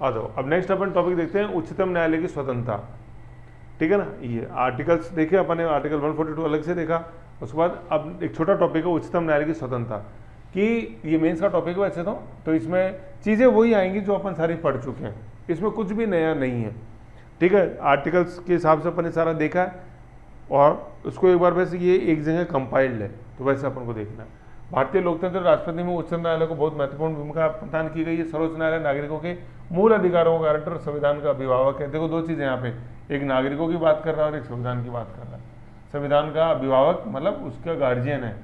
आ जाओ, अब नेक्स्ट अपन टॉपिक देखते हैं उच्चतम न्यायालय की स्वतंत्रता। ठीक है ना, ये आर्टिकल्स देखे अपन ने, आर्टिकल 142 अलग से देखा। उसके बाद अब एक छोटा टॉपिक है उच्चतम न्यायालय की स्वतंत्रता, कि ये मेंस का टॉपिक है वैसे तो इसमें चीज़ें वही आएंगी जो अपन सारी पढ़ चुके हैं, इसमें कुछ भी नया नहीं है। ठीक है, आर्टिकल्स के हिसाब से अपन ने सारा देखा है, और उसको एक बार वैसे ये एक जगह कंपाइल्ड है, तो वैसे अपन को देखना है। भारतीय लोकतंत्र राष्ट्रपति में उच्चतम न्यायालय को बहुत महत्वपूर्ण भूमिका प्रदान की गई है। सर्वोच्च न्यायालय नागरिकों के मूल अधिकारों का गारंटर और संविधान का अभिभावक है। देखो दो चीज़ें यहाँ पे, एक नागरिकों की बात कर रहा है और एक संविधान की बात कर रहा है। संविधान का अभिभावक मतलब उसका गार्जियन है,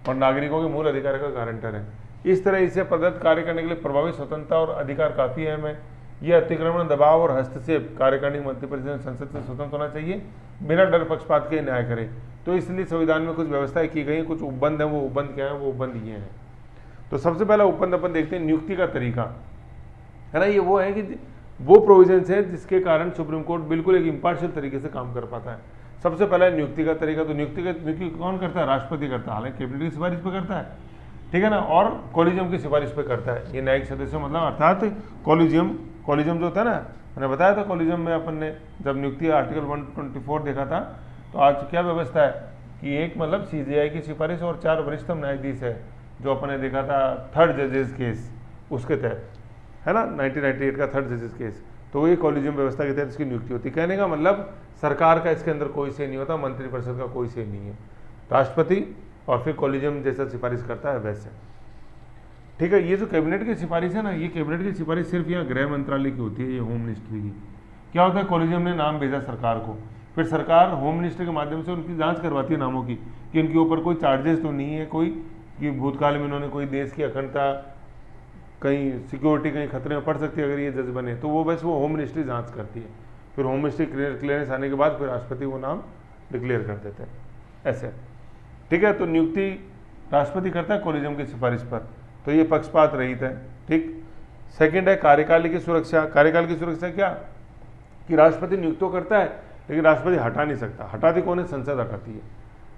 और नागरिकों के मूल अधिकार का गारंटर है। इस तरह इसे प्रदत्त कार्य करने के लिए प्रभावी स्वतंत्रता और अधिकार काफ़ी अहम है। यह अतिक्रमण, दबाव और हस्तक्षेप कार्यकारिणी, मंत्रिपरिषद, संसद से स्वतंत्र होना चाहिए, बिना डर पक्षपात के न्याय करे। तो इसलिए संविधान में कुछ व्यवस्थाएं की गई हैं, कुछ उपबंध हैं। वो उपबंध क्या है? वो उपबंध ये हैं। तो सबसे पहला उपबंध अपन देखते हैं नियुक्ति का तरीका, है ना। ये वो है कि वो प्रोविजंस है जिसके कारण सुप्रीम कोर्ट बिल्कुल एक इम्पार्शियल तरीके से काम कर पाता है। सबसे पहला नियुक्ति का तरीका, तो नियुक्ति कौन करता है? राष्ट्रपति करता है, हालांकि कैबिनेट की सिफारिश पे करता है, ठीक है ना, और कॉलेजियम की सिफारिश पे करता है। ये न्यायिक सदस्य मतलब अर्थात कॉलेजियम जो होता है ना, मैंने बताया था कॉलेजियम में अपन ने जब नियुक्ति आर्टिकल 124 देखा था, तो आज क्या व्यवस्था है कि एक मतलब CJI की सिफारिश और 4 वरिष्ठतम न्यायाधीश है, जो अपन ने देखा था थर्ड जजेस केस, उसके तहत, है ना, 1998 का थर्ड जजेस केस। तो ये कॉलेजियम व्यवस्था के तहत इसकी नियुक्ति होती है। कहने का मतलब सरकार का इसके अंदर कोई से नहीं होता, मंत्रिपरिषद का कोई से नहीं है, राष्ट्रपति और फिर कॉलेजियम जैसा सिफारिश करता है वैसे। ठीक है, ये जो कैबिनेट की सिफारिश है ना, ये कैबिनेट की सिफारिश सिर्फ यहाँ गृह मंत्रालय की होती है, ये होम मिनिस्ट्री की। क्या होता है, कॉलेजियम ने नाम भेजा सरकार को, फिर सरकार होम मिनिस्ट्री के माध्यम से उनकी जांच करवाती है नामों की, कि उनके ऊपर कोई चार्जेस तो नहीं है, कोई कि भूतकाल में उन्होंने कोई देश की अखंडता, कहीं सिक्योरिटी कहीं खतरे में पड़ सकती है अगर ये जज बने, तो वो बस वो होम मिनिस्ट्री जांच करती है। फिर होम मिनिस्ट्री क्लियरेंस आने के बाद फिर राष्ट्रपति वो नाम डिक्लेयर कर देते हैं, ऐसे। ठीक है, तो नियुक्ति राष्ट्रपति करता है कॉलेजियम की सिफारिश पर, तो ये पक्षपात रहित है। ठीक, सेकंड है कार्यकाल की सुरक्षा। कार्यकाल की सुरक्षा क्या, कि राष्ट्रपति नियुक्त तो करता है लेकिन राष्ट्रपति हटा नहीं सकता। हटाती कौन है? संसद हटाती है।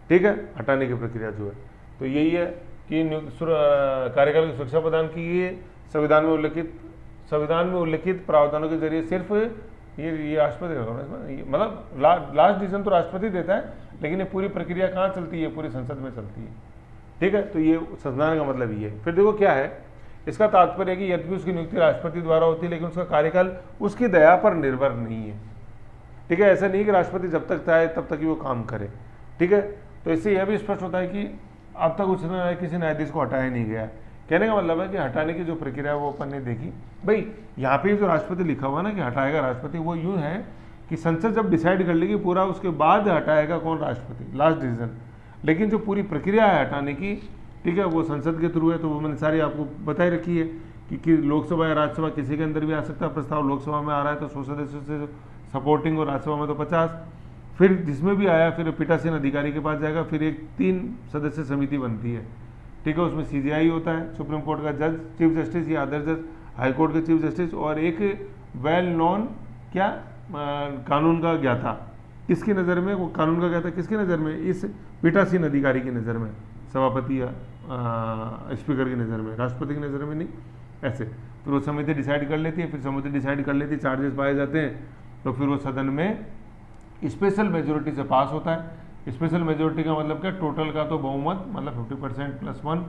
ठीक है, हटाने की प्रक्रिया जो है, तो यही है कि कार्यकाल की सुरक्षा प्रदान की गई है। संविधान में उल्लिखित प्रावधानों के जरिए सिर्फ ये राष्ट्रपति का, मतलब लास्ट डिसीजन तो राष्ट्रपति देता है, लेकिन ये पूरी प्रक्रिया कहाँ चलती है? पूरी संसद में चलती है। ठीक है, तो ये संविधान का मतलब ये है। फिर देखो क्या है, इसका तात्पर्य है कि यद्यपि उसकी नियुक्ति राष्ट्रपति द्वारा होती है, लेकिन उसका कार्यकाल उसकी दया पर निर्भर नहीं है। ठीक है, ऐसा नहीं कि राष्ट्रपति जब तक चाहे तब तक ही वो काम करे। ठीक है, तो इससे यह भी स्पष्ट होता है कि अब तक उच्चतम न्यायालय किसी न्यायाधीश को हटाया नहीं गया। कहने का मतलब है कि हटाने की जो प्रक्रिया है वो अपन ने देखी। भाई यहाँ पे जो राष्ट्रपति लिखा हुआ ना कि हटाएगा राष्ट्रपति, वो यूँ है कि संसद जब डिसाइड कर लेगी पूरा, उसके बाद हटाएगा कौन? राष्ट्रपति, लास्ट डिसीजन। लेकिन जो पूरी प्रक्रिया है हटाने की, ठीक है, वो संसद के थ्रू है। तो वो मैंने सारी आपको बताई रखी है कि लोकसभा या राज्यसभा किसी के अंदर भी आ सकता है प्रस्ताव। लोकसभा में आ रहा है तो 100 सदस्यों से सपोर्टिंग, और राज्यसभा में तो 50। फिर जिसमें भी आया फिर पीठासीन अधिकारी के पास जाएगा, फिर एक 3 सदस्य समिति बनती है। ठीक है, उसमें CJI होता है, सुप्रीम कोर्ट का जज, चीफ जस्टिस या अदर जज, हाई कोर्ट के चीफ जस्टिस, और एक वेल नोन क्या कानून का ज्ञाता। किसकी नज़र में? वो कानून का ज्ञाता किसकी नज़र में? इस पीठासीन अधिकारी की नज़र में, सभापति या स्पीकर की नज़र में, राष्ट्रपति की नज़र में नहीं, ऐसे। फिर वो समिति डिसाइड कर लेती है, फिर समिति डिसाइड कर लेती है, चार्जेस पाए जाते हैं, तो फिर वो सदन में स्पेशल मेजोरिटी से पास होता है। स्पेशल मेजोरिटी का मतलब क्या? टोटल का तो बहुमत मतलब 50% + 1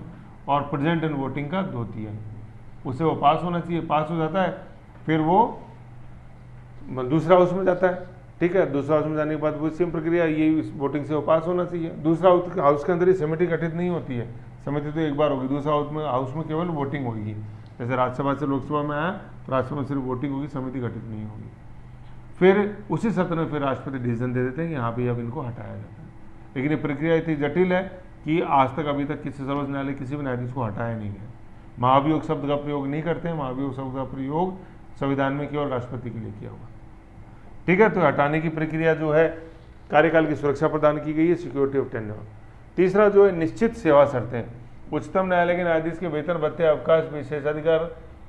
और प्रेजेंट इन वोटिंग का 2/3, उसे वो पास होना चाहिए। पास हो जाता है, फिर वो दूसरा हाउस में जाता है। ठीक है, दूसरा हाउस में जाने के बाद वो सेम प्रक्रिया, ये वोटिंग से वो पास होना चाहिए। दूसरा हाउस के अंदर ही समिति गठित नहीं होती है, समिति तो एक बार होगी, दूसरा हाउस में केवल वोटिंग होगी। जैसे राज्यसभा से लोकसभा में आया तो राज्यसभा में सिर्फ वोटिंग होगी, समिति गठित नहीं होगी। फिर उसी सत्र में फिर राष्ट्रपति डिसीजन दे देते हैं कि यहाँ पे अब इनको हटाया जाता है। लेकिन ये प्रक्रिया इतनी जटिल है कि आज तक अभी तक किसी सर्वोच्च न्यायालय किसी भी न्यायाधीश को हटाया नहीं गया। महाभियोग शब्द का प्रयोग नहीं करते हैं, महाभियोग शब्द का प्रयोग संविधान में केवल राष्ट्रपति के लिए किया हुआ। ठीक है, तो हटाने की प्रक्रिया जो है, कार्यकाल की सुरक्षा प्रदान की गई है, सिक्योरिटी ऑफ टेन्योर। तीसरा जो है निश्चित सेवा शर्तें। उच्चतम न्यायालय के न्यायाधीश के वेतन, भत्ते, अवकाश, विशेषाधिकार,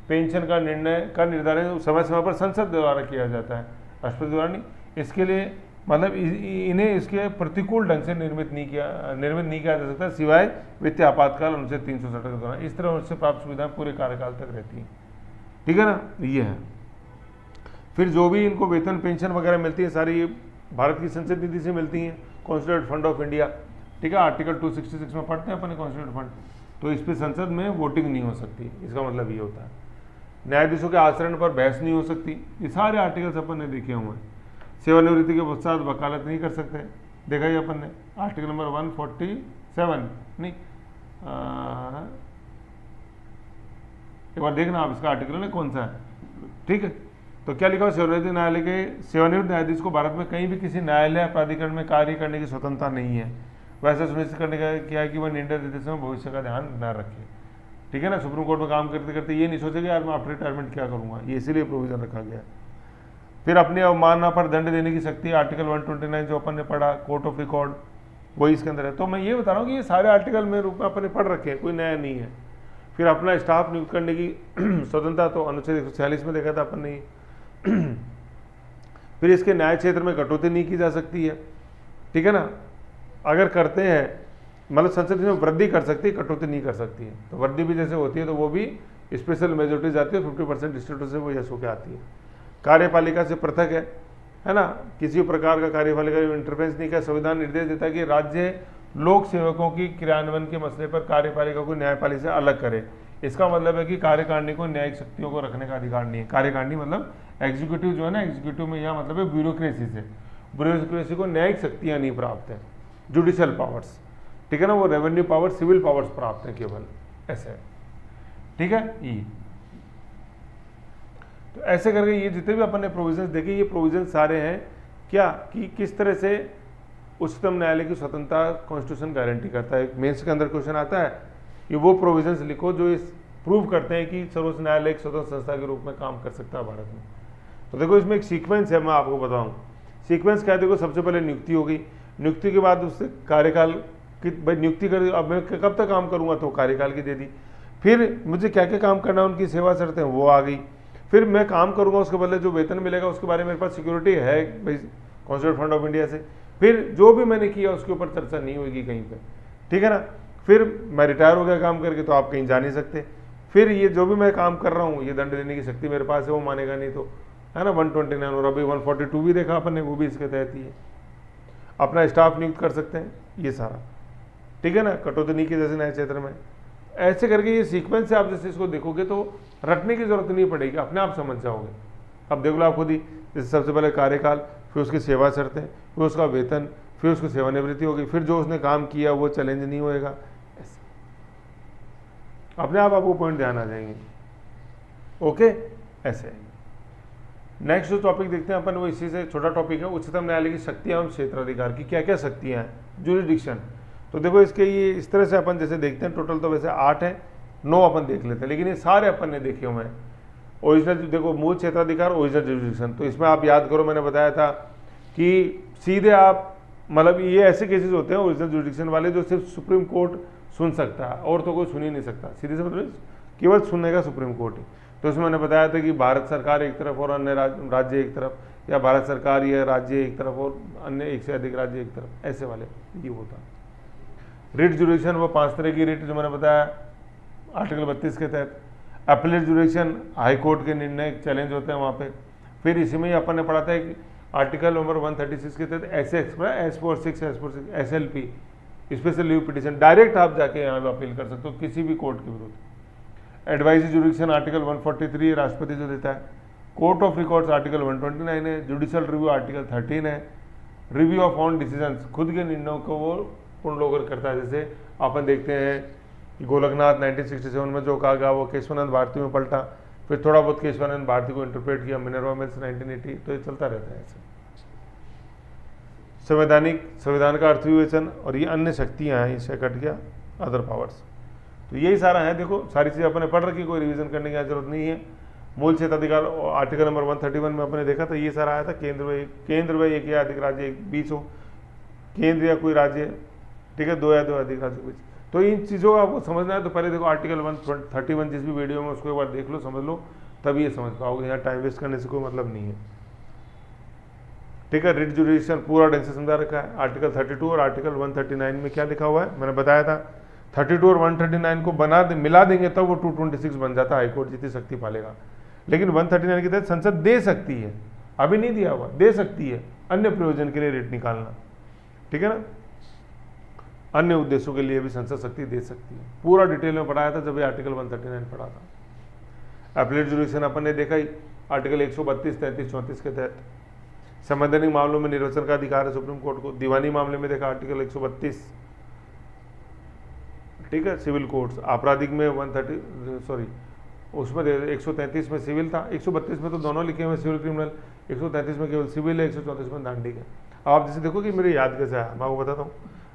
पेंशन का निर्धारण समय समय पर संसद द्वारा किया जाता है, राष्ट्रपति द्वारा नहीं। इसके लिए मतलब इन्हें इसके प्रतिकूल ढंग से निर्मित नहीं किया जा सकता, सिवाय वित्तीय आपातकाल अनुच्छेद 360 के दौरान। इस तरह उनसे प्राप्त सुविधाएं पूरे कार्यकाल तक रहती हैं। ठीक है ना, ये है। फिर जो भी इनको वेतन पेंशन वगैरह मिलती है सारी भारत की संसद निधि से मिलती हैं, कॉन्स्टिट्यूट फंड ऑफ इंडिया, ठीक है, आर्टिकल 266 में पढ़ते हैं अपने कॉन्स्टिट्यूट फंड। तो इस पर संसद में वोटिंग नहीं हो सकती, इसका मतलब ये होता है। न्यायाधीशों के आचरण पर बहस नहीं हो सकती, ये सारे आर्टिकल्स अपन ने देखे हुए हैं। सेवानिवृत्ति के पश्चात वकालत नहीं कर सकते, देखा ही अपन ने, आर्टिकल नंबर 147 नहीं, एक बार देखना आप इसका आर्टिकल ने कौन सा है, ठीक है। तो क्या लिखा हुआ, सेवानिवृत्त न्यायालय के सेवानिवृत्त न्यायाधीश को भारत में कहीं भी किसी न्यायालय या प्राधिकरण में कार्य करने की स्वतंत्रता नहीं है। वैसे सुनिश्चित करने का क्या है कि वह निर्णय देते समय भविष्य का ध्यान न रखे, ठीक है ना। सुप्रीम कोर्ट में काम करते करते ये नहीं सोचेगा यार मैं आफ्टर रिटायरमेंट क्या करूँगा, ये इसीलिए प्रोविजन रखा गया। फिर अपनी अवमानना पर दंड देने की शक्ति, आर्टिकल 129 जो अपन ने पढ़ा, कोर्ट ऑफ रिकॉर्ड, वही इसके अंदर है। तो मैं ये बता रहा हूँ कि ये सारे आर्टिकल में रूप में अपन ने पढ़ रखे हैं, कोई नया नहीं है। फिर अपना स्टाफ नियुक्त करने की स्वतंत्रता तो अनुच्छेद 146 में देखा था अपन ने। फिर इसके न्याय क्षेत्र में कटौती नहीं की जा सकती है, ठीक है ना। अगर करते हैं मतलब संसद में वृद्धि कर सकती है, कटौती नहीं कर सकती है। तो वृद्धि भी जैसे होती है तो वो भी स्पेशल मेजोरिटी जाती है, 50% डिस्ट्रिक्टों से वो यस होकर आती है। कार्यपालिका से पृथक है ना, किसी प्रकार का कार्यपालिका इंटरफेरेंस नहीं किया। संविधान निर्देश देता है कि राज्य लोक सेवकों की क्रियान्वयन के मसले पर कार्यपालिका को न्यायपालिका से अलग करे। इसका मतलब है कि कार्यकारिणी को न्यायिक शक्तियों को रखने का अधिकार नहीं है। कार्यकारिणी मतलब एग्जीक्यूटिव जो है ना, एग्जीक्यूटिव में यह मतलब है ब्यूरोक्रेसी से, ब्यूरोक्रेसी को न्यायिक शक्तियाँ नहीं प्राप्त है, जुडिशियल पावर्स, ठीक है ना। वो रेवेन्यू पावर, सिविल पावर्स प्राप्त है केवल, ऐसे है, ठीक है। ये तो ऐसे करके ये जितने भी अपन ने प्रोविजंस देखे, ये प्रोविजन सारे हैं क्या कि किस तरह से उच्चतम न्यायालय की स्वतंत्रता कॉन्स्टिट्यूशन गारंटी करता है। मेंस के अंदर क्वेश्चन आता है कि वो प्रोविजंस लिखो जो इस प्रूव करते हैं कि सर्वोच्च न्यायालय एक स्वतंत्र संस्था के रूप में काम कर सकता है भारत में। तो देखो इसमें एक सीक्वेंस है, मैं आपको बताऊं सीक्वेंस क्या है। देखो सबसे पहले नियुक्ति होगी, नियुक्ति के बाद उससे कार्यकाल कि भाई नियुक्ति कर, अब मैं कब तक काम करूंगा, तो कार्यकाल की दे दी। फिर मुझे क्या क्या काम करना है, उनकी सेवा शर्तें वो आ गई। फिर मैं काम करूंगा, उसके बदले जो वेतन मिलेगा उसके बारे में मेरे पास सिक्योरिटी है भाई कॉन्स्टिट्यूट फंड ऑफ इंडिया से। फिर जो भी मैंने किया उसके ऊपर चर्चा नहीं होगी कहीं पे, ठीक है ना। फिर मैं रिटायर हो गया काम करके, तो आप कहीं जा नहीं सकते। फिर ये जो भी मैं काम कर रहा हूँ, ये दंड देने की शक्ति मेरे पास है, वो मानेगा नहीं, तो है ना 129 और अभी 142 भी देखा अपन ने, वो भी इसके तहत ही है। अपना स्टाफ नियुक्त कर सकते हैं, ये सारा, ठीक है ना। कटौती नहीं की जैसे न्याय क्षेत्र में, ऐसे करके ये सीक्वेंस से आप जैसे इसको देखोगे तो रटने की जरूरत नहीं पड़ेगी, अपने आप समझ जाओगे। अब देख लो आप खुद ही, जैसे सबसे पहले कार्यकाल, फिर उसकी सेवा शर्तें, फिर उसका वेतन, फिर उसकी सेवानिवृत्ति होगी, फिर जो उसने काम किया वो चैलेंज नहीं होएगा, ऐसे अपने आप आपको पॉइंट ध्यान आ जाएंगे, ओके। ऐसे नेक्स्ट जो टॉपिक देखते हैं अपन, वो इसी से छोटा टॉपिक है, उच्चतम न्यायालय की शक्तियां एवं क्षेत्राधिकार की क्या क्या शक्तियां हैं, जुरिडिक्शन। तो देखो इसके ये इस तरह से अपन जैसे देखते हैं, टोटल तो वैसे 8 है, 9 अपन देख लेते हैं, लेकिन ये सारे अपन ने देखे हुए हैं। ओरिजिनल देखो, मूल क्षेत्राधिकार, ओरिजिनल जुरिडिक्शन। तो इसमें आप याद करो, मैंने बताया था कि सीधे आप मतलब ये ऐसे केसेस होते हैं ओरिजिनल जुरिडिक्शन वाले जो सिर्फ सुप्रीम कोर्ट सुन सकता है और तो कोई सुन ही नहीं सकता, सीधे से मतलब केवल सुनने का सुप्रीम कोर्ट ही। तो इसमें मैंने बताया था कि भारत सरकार एक तरफ और अन्य राज्य एक तरफ, या भारत सरकार या राज्य एक तरफ और अन्य एक से अधिक राज्य एक तरफ, ऐसे वाले ये होता है। रिट जुरिडिक्शन वो 5 तरह की रिट जो मैंने बताया आर्टिकल 32 के तहत। अपीलेट जुरिडिक्शन, हाई कोर्ट के निर्णय चैलेंज होते हैं वहाँ पे। फिर इसी में ही अपन ने पढ़ा था कि आर्टिकल नंबर 136 के तहत S46 SLP, special leave petition, direct आप जाके यहाँ पे अपील कर सकते हो किसी भी कोर्ट के विरुद्ध। एडवाइजरी जुरिडिक्शन आर्टिकल 143 राष्ट्रपति जो देता है। कोर्ट ऑफ रिकॉर्ड्स आर्टिकल 129 है। जुडिशियल रिव्यू आर्टिकल 13 है। रिव्यू ऑफ ऑन डिसीजंस, खुद के निर्णयों को वो पुनर्लोकन करता है। जैसे अपन देखते हैं गोलकनाथ 1967 में जो कहा गया वो केशवानंद भारती में पलटा, फिर थोड़ा बहुत केशवानंद भारती को इंटरप्रेट किया, मिनर्वा मिल्स 1980, तो ये चलता रहता है ऐसे। संवैधान का अर्थविवेचन और ये अन्य शक्तियाँ हैं, इससे कट गया अदर पावर्स। तो यही सारा है। देखो सारी चीज़ें अपने पढ़ रखी, कोई रिवीजन करने की जरूरत नहीं है। मूल क्षेत्राधिकार आर्टिकल नंबर 131 में अपने देखा था, ये सारा आया था। केंद्र व एक या अधिक राज्य एक बीच हो, केंद्र या कोई राज्य, ठीक है, 2 या 2 अधिक राज्यों के बीच। तो इन चीज़ों का आपको समझना है तो पहले देखो आर्टिकल 131 जिस भी वीडियो में उसको एक बार देख लो, समझ लो, तभी ये समझ पाओगे। यहाँ टाइम वेस्ट करने से कोई मतलब नहीं है, ठीक है। रिट जुरिडिक्शन पूरा ढंग से समझा रखा है। आर्टिकल 32 और आर्टिकल 139 में क्या लिखा हुआ है मैंने बताया था। 32 और 139 को मिला देंगे तब वो 226 बन जाता है, हाईकोर्ट जितनी शक्ति पालेगा। लेकिन 139 के तहत संसद दे सकती है, अभी नहीं दिया हुआ, दे सकती है अन्य प्रयोजन के लिए रेट निकालना, ठीक है ना, अन्य उद्देश्यों के लिए भी संसद शक्ति दे सकती है। पूरा डिटेल में पढ़ाया था जब ये आर्टिकल 139 पढ़ा था। एपलेट जुडिक्शन अपन ने देखा ही, आर्टिकल 132, 33, 34 के तहत संवैधानिक मामलों में निर्वाचन का अधिकार है सुप्रीम कोर्ट को। दीवानी मामले में देखा आर्टिकल 132, ठीक है, सिविल कोर्ट्स। आपराधिक में 130 सॉरी उसमें 133 में सिविल था, 132 में तो दोनों लिखे हुए सिविल क्रिमिनल, 133 में केवल सिविल है, 134 में दांडिक है। आप जैसे देखो कि मेरे याद कैसे आया, मैं आपको बताता हूँ।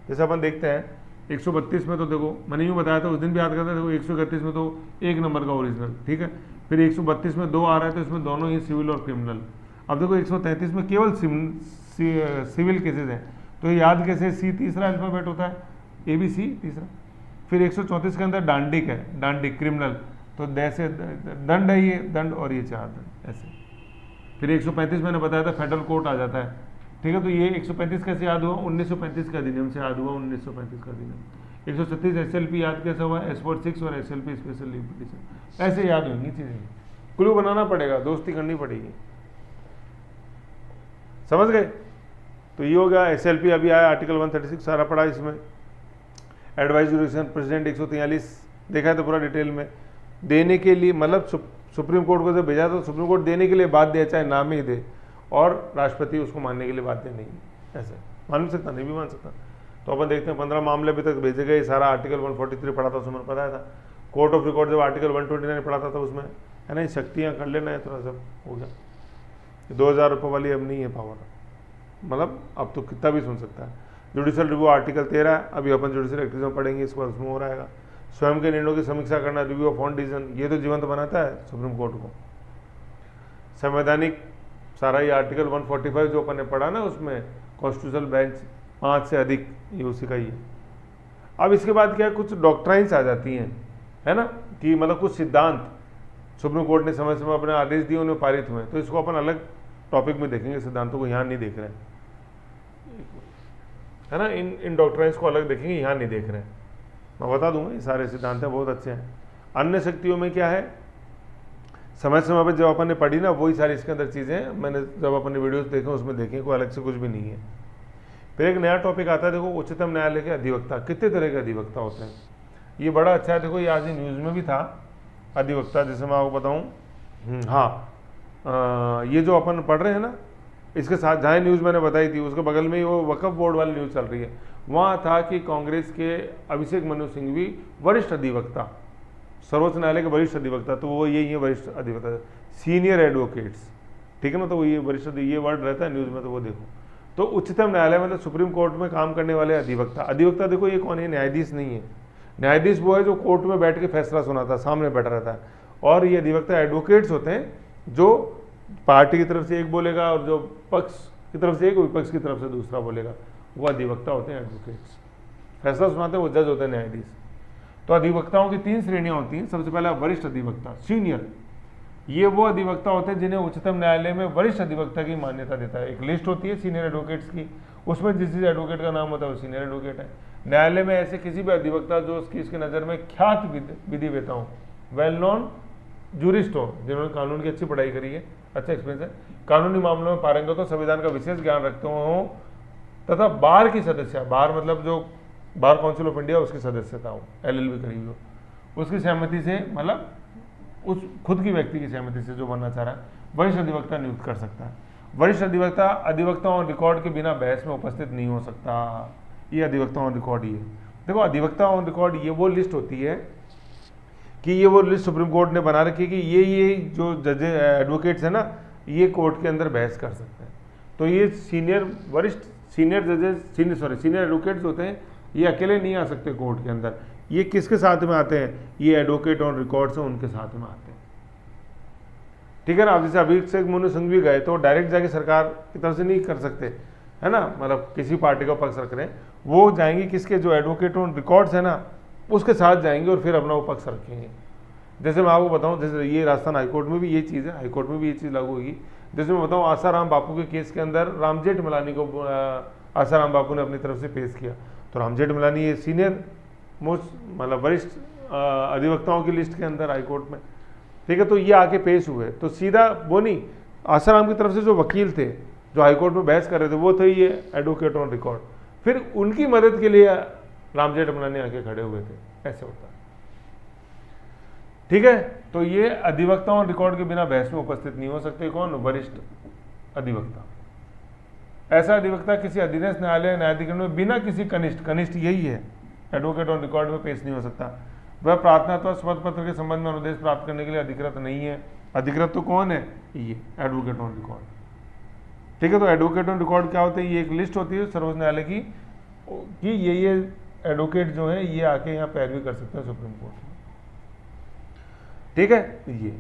जैसे अपन देखते हैं 132 में तो देखो मैंने यूँ बताया था उस दिन भी याद करते, देखो 131 में तो 1 नंबर का ओरिजिनल, ठीक है, फिर 132 में 2 आ रहा है तो इसमें दोनों ही सिविल और क्रिमिनल। अब देखो 133 में केवल सिविल केसेज हैं, तो याद कैसे, सी तीसरा अल्फाबेट होता है, ABC तीसरा। फिर 134 के अंदर दांडिक है, दांडिक क्रिमिनल, तो जैसे दंड है ये दंड और ये 4 दंड ऐसे। फिर 135 मैंने बताया था फेडरल कोर्ट आ जाता है, ठीक है, तो ये 135 कैसे याद हुआ, 1935 का अधिनियम से याद हुआ, 1935 का अधिनियम। 136 SLP याद कैसे हुआ, S46 और SLP स्पेशल लीव पिटीशन, ऐसे याद होंगी चीज़ें। क्लू बनाना पड़ेगा, दोस्ती करनी पड़ेगी, समझ गए। तो ये हो गया SLP, अभी आया आर्टिकल 136 सारा पढ़ा इसमें। एडवाइस जुडिक्शन प्रेसिडेंट 143 देखा है तो पूरा डिटेल में। देने के लिए मतलब सुप्रीम कोर्ट को जब भेजा तो सुप्रीम कोर्ट देने के लिए बाध्य है, चाहे नाम ही दे, और राष्ट्रपति उसको मानने के लिए बाध्य नहीं, ऐसे मान भी सकता नहीं भी मान सकता। तो अपन देखते हैं 15 मामले अभी तक भेजे गए, सारा आर्टिकल 143 पढ़ा था, उसमें बताया था। कोर्ट ऑफ रिकॉर्ड जब आर्टिकल 129 पढ़ा था तो उसमें है ना, शक्तियाँ कर लेना है, थोड़ा सब हो गया। 2000 रुपये वाली अब नहीं है पावर, मतलब अब तो कितना भी सुन सकता है। जुडिशल रिव्यू आर्टिकल 13 है, अभी अपन जुडिशल एक्टिविज्म पढ़ेंगे, इसके बाद उसमें हो रहेगा। स्वयं के निर्णयों की समीक्षा करना, रिव्यू ऑफ ऑन डिसीजन, ये तो जीवंत बनाता है सुप्रीम कोर्ट को। संवैधानिक सारा ये आर्टिकल 145 जो अपन ने पढ़ा ना, उसमें कॉन्स्टिट्यूशनल बेंच 5 से अधिक, ये उसी का ही है। अब इसके बाद क्या, कुछ डॉक्ट्राइन्स आ जाती हैं, है ना, कि मतलब कुछ सिद्धांत सुप्रीम कोर्ट ने समय समय अपने आदेश दिए, उन्हें पारित हुए, तो इसको अपन अलग टॉपिक में देखेंगे, सिद्धांतों को यहाँ नहीं देख रहे हैं, है ना, इन डॉक्ट्राइन्स को अलग देखेंगे, यहाँ नहीं देख रहे हैं। मैं बता दूंगा, ये सारे सिद्धांत हैं, बहुत अच्छे हैं। अन्य शक्तियों में क्या है, समय समय पर जब अपन ने पढ़ी ना, वही सारी इसके अंदर चीज़ें मैंने जब अपन ने वीडियोस देखे उसमें देखें, कोई अलग से कुछ भी नहीं है। फिर एक नया टॉपिक आता है, देखो उच्चतम न्यायालय के अधिवक्ता, कितने तरह के अधिवक्ता होते हैं, ये बड़ा अच्छा है। देखो ये आज ही न्यूज़ में भी था, अधिवक्ता, जैसे मैं आपको बताऊँ, हाँ ये जो अपन पढ़ रहे हैं ना, इसके साथ जहाँ न्यूज़ मैंने बताई थी उसके बगल में ही वो वक्फ बोर्ड वाली न्यूज़ चल रही है, वहाँ था कि कांग्रेस के अभिषेक मनु सिंघवी वरिष्ठ अधिवक्ता, सर्वोच्च न्यायालय के वरिष्ठ अधिवक्ता, तो वो यही है वरिष्ठ अधिवक्ता, सीनियर एडवोकेट्स, ठीक है ना, तो वो ये वरिष्ठ, ये वर्ड रहता है न्यूज़ में, तो वो देखो। तो उच्चतम न्यायालय मतलब सुप्रीम कोर्ट में काम करने वाले अधिवक्ता, अधिवक्ता देखो ये कौन है, न्यायाधीश नहीं है। न्यायाधीश वो है जो कोर्ट में बैठ के फैसला सुनाता है, सामने बैठा रहता है, और ये अधिवक्ता एडवोकेट्स होते हैं जो पार्टी की तरफ से एक बोलेगा और जो पक्ष की तरफ से एक, विपक्ष की तरफ से दूसरा बोलेगा, वो अधिवक्ता होते हैं, एडवोकेट्स। फैसला सुनाते हैं, वो जज होते हैं, न्यायाधीश। तो अधिवक्ताओं की 3 श्रेणियां होती हैं। सबसे पहला वरिष्ठ अधिवक्ता, सीनियर, ये वो अधिवक्ता होते हैं जिन्हें उच्चतम न्यायालय में वरिष्ठ अधिवक्ता की मान्यता देता है। एक लिस्ट होती है सीनियर एडवोकेट्स की, उसमें जिस एडवोकेट का नाम होता है वो सीनियर एडवोकेट है। न्यायालय में ऐसे किसी भी अधिवक्ता जो उसकी नज़र में ख्यात विधिवेता हो, वेल नॉन जूरिस्ट हो, जिन्होंने कानून की अच्छी पढ़ाई करी है, अच्छा एक्सपीरियंस है, कानूनी मामलों में पारंगत हो, संविधान का विशेष ज्ञान रखते हो, तथा बार की सदस्य, बार मतलब जो बार काउंसिल ऑफ इंडिया उसकी सदस्यता हो, LLB करी हो, उसकी सहमति से, मतलब उस खुद की व्यक्ति की सहमति से जो बनना चाह रहा है, वरिष्ठ अधिवक्ता नियुक्त कर सकता है। वरिष्ठ अधिवक्ता अधिवक्ता ऑन रिकॉर्ड के बिना बहस में उपस्थित नहीं हो सकता। ये अधिवक्ता ऑन रिकॉर्ड ही है। देखो अधिवक्ता ऑन रिकॉर्ड ये वो लिस्ट होती है कि ये वो लिस्ट सुप्रीम कोर्ट ने बना रखी है कि ये जो जज एडवोकेट्स है ना, ये कोर्ट के अंदर बहस कर सकते हैं। तो ये सीनियर एडवोकेट्स होते हैं, ये अकेले नहीं आ सकते कोर्ट के अंदर। ये किसके साथ में आते हैं, ये एडवोकेट ऑन रिकॉर्ड से उनके साथ में आते हैं, ठीक है ना। अब जैसे अभिषेक मनु सिंघवी गए तो डायरेक्ट जाके सरकार की तरफ से नहीं कर सकते, है ना, मतलब किसी पार्टी का पक्ष रख रहे हैं, वो जाएंगे किसके, जो एडवोकेट ऑन रिकॉर्ड्स है ना, उसके साथ जाएंगे और फिर अपना वो पक्ष रखेंगे। जैसे मैं आपको बताऊं, जैसे ये राजस्थान हाईकोर्ट में भी ये चीज़ है, हाईकोर्ट में भी ये चीज़ लागू होगी। जैसे मैं बताऊं, आसाराम बापू के केस के अंदर राम जेठमलानी को आसाराम बापू ने अपनी तरफ से पेश किया, तो राम जेठमलानी ये सीनियर मोस्ट मतलब वरिष्ठ अधिवक्ताओं की लिस्ट के अंदर हाईकोर्ट में, ठीक है। तो ये आके पेश हुए, तो सीधा वो नहीं, आसाराम की तरफ से जो वकील थे जो हाईकोर्ट में बहस कर रहे थे वो थे ये एडवोकेट ऑन रिकॉर्ड, फिर उनकी मदद के लिए राम जेठमलानी आके खड़े हुए थे, ऐसे होता है। ठीक है, तो ये अधिवक्ता ऑन रिकॉर्ड के बिना बहस में उपस्थित नहीं हो सकते। कौन? वरिष्ठ अधिवक्ता। ऐसा अधिवक्ता किसी अधीनस्थ न्यायालय न्यायाधिकरण में बिना किसी कनिष्ठ यही है, एडवोकेट ऑन रिकॉर्ड में पेश नहीं हो सकता। वह प्रार्थना अथवा शपथ पत्र के संबंध में अनुदेश प्राप्त करने के लिए अधिकृत नहीं है। अधिकृत तो कौन है? ये एडवोकेट ऑन रिकॉर्ड। ठीक है, तो एडवोकेट ऑन रिकॉर्ड क्या होते हैं? ये एक लिस्ट होती है सर्वोच्च न्यायालय की कि ये एडवोकेट जो है ये आके यहाँ पैरवी कर सकते हैं सुप्रीम कोर्ट में। ठीक है, ये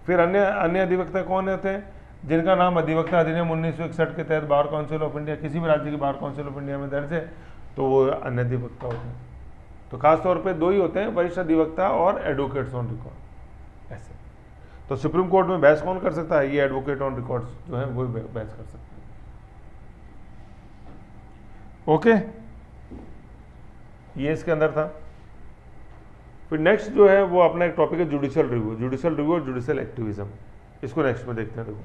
फिर अन्य अधिवक्ता कौन होते हैं? जिनका नाम अधिवक्ता अधिनियम 1961 के तहत बार काउंसिल ऑफ इंडिया, किसी भी राज्य की बार काउंसिल ऑफ इंडिया में दर्ज है, तो वो अन्य अधिवक्ता होते हैं। तो खासतौर पे दो ही होते हैं, वरिष्ठ अधिवक्ता और एडवोकेट्स ऑन रिकॉर्ड, ऐसे। तो सुप्रीम कोर्ट में बहस कौन कर सकता है? ये एडवोकेट ऑन रिकॉर्ड्स जो है वो बहस कर सकते हैं। ओके, ये इसके अंदर था। फिर नेक्स्ट जो है वो अपना एक टॉपिक है जुडिशियल रिव्यू और जुडिशियल एक्टिविज्म। इसको नेक्स्ट में देखते हैं। देखो